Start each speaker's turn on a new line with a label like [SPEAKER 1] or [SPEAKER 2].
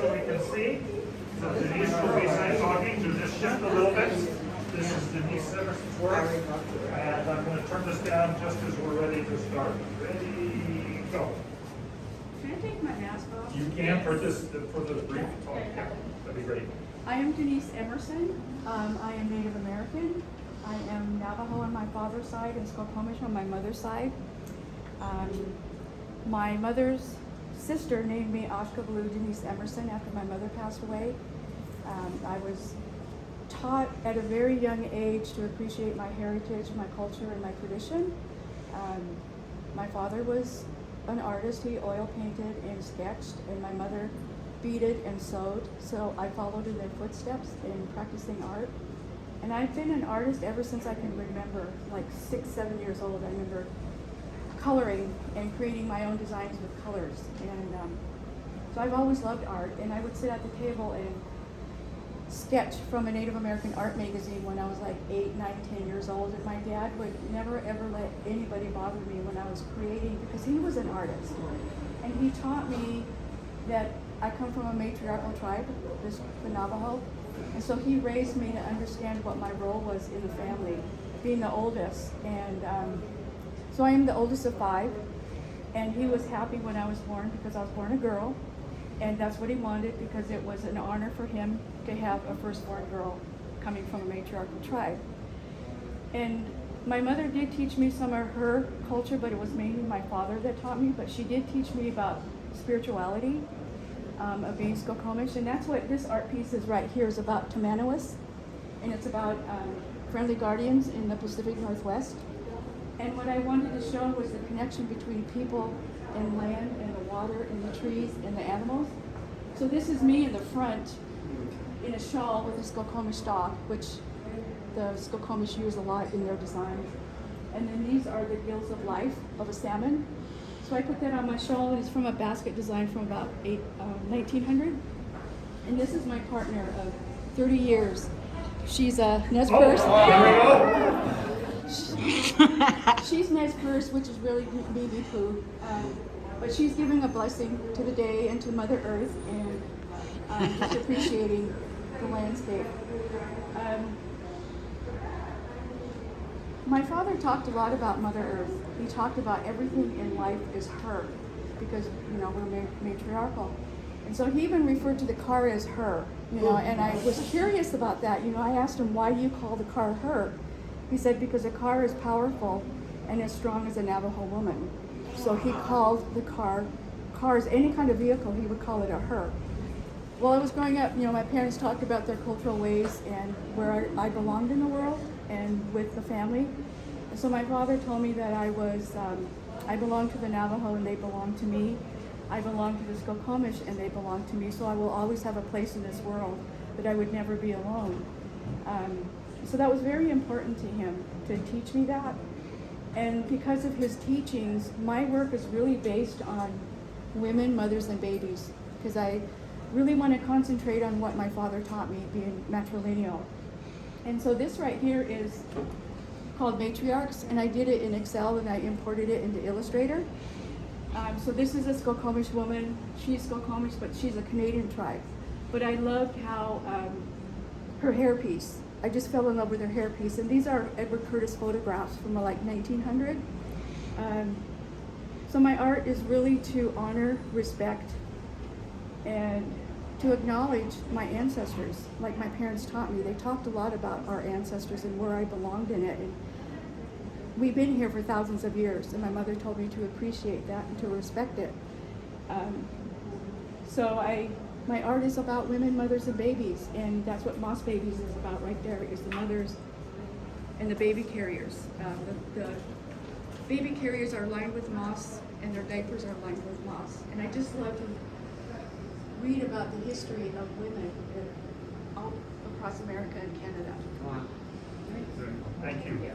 [SPEAKER 1] so we can see. So Denise will be talking to just shift a little bit. This is Denise Emerson's work. And I'm going to turn this down just as we're ready to start. Ready, go.
[SPEAKER 2] Can I take my mask off?
[SPEAKER 1] You can for this brief talk. Yeah, that'd be great.
[SPEAKER 2] I am Denise Emerson. I am Native American. I am Navajo on my father's side and Skokomish on my mother's side. My mother's sister named me Ashkabaloo Denise Emerson after my mother passed away. I was taught at a very young age to appreciate my heritage, my culture, and my tradition. My father was an artist. He oil painted and sketched, and my mother beaded and sewed. So I followed in their footsteps in practicing art. And I've been an artist ever since I can remember, like 6, 7 years old. I remember coloring and creating my own designs with colors. And so I've always loved art, and I would sit at the table and sketch from a Native American art magazine when I was like 8, 9, 10 years old. And my dad would never ever let anybody bother me when I was creating, because he was an artist. And he taught me that I come from a matriarchal tribe, the Navajo. And so he raised me to understand what my role was in the family, being the oldest. And so I am the oldest of 5. And he was happy when I was born because I was born a girl. And that's what he wanted, because it was an honor for him to have a firstborn girl coming from a matriarchal tribe. And my mother did teach me some of her culture, but it was mainly my father that taught me. But she did teach me about spirituality, of being Skokomish. And that's what this art piece is right here, is about Tamanawis. And it's about friendly guardians in the Pacific Northwest. And what I wanted to show was the connection between people and land and the water and the trees and the animals. So this is me in the front in a shawl with a Skokomish dog, which the Skokomish use a lot in their designs. And then these are the gills of life of a salmon. So I put that on my shawl, and it's from a basket design from about 1900. And this is my partner of 30 years. She's a Nez Perce. She's Nez Perce, which is really baby food. But she's giving a blessing to the day and to Mother Earth, and just appreciating the landscape. My father talked a lot about Mother Earth. He talked about everything in life is her, because we're matriarchal. And so he even referred to the car as her, and I was curious about that. I asked him, why do you call the car her? He said, because a car is powerful and as strong as a Navajo woman. So he called the cars, any kind of vehicle, he would call it a her. While I was growing up, my parents talked about their cultural ways and where I belonged in the world and with the family. And so my father told me that I belong to the Navajo and they belong to me. I belong to the Skokomish and they belong to me. So I will always have a place in this world, that I would never be alone. So that was very important to him, to teach me that. And because of his teachings, my work is really based on women, mothers, and babies, because I really want to concentrate on what my father taught me, being matrilineal. And so this right here is called Matriarchs, and I did it in Excel and I imported it into Illustrator. So this is a Skokomish woman. She's Skokomish, but she's a Canadian tribe. But I loved how her hairpiece, I just fell in love with her hairpiece. And these are Edward Curtis photographs from like 1900. So my art is really to honor, respect, and to acknowledge my ancestors, like my parents taught me. They talked a lot about our ancestors and where I belonged in it. And we've been here for thousands of years, and my mother told me to appreciate that and to respect it. My art is about women, mothers, and babies, and that's what Moss Babies is about right there, is the mothers and the baby carriers. The baby carriers are lined with moss, and their diapers are lined with moss. And I just love to read about the history of women all across America and Canada.
[SPEAKER 1] Thank you.
[SPEAKER 2] Yeah.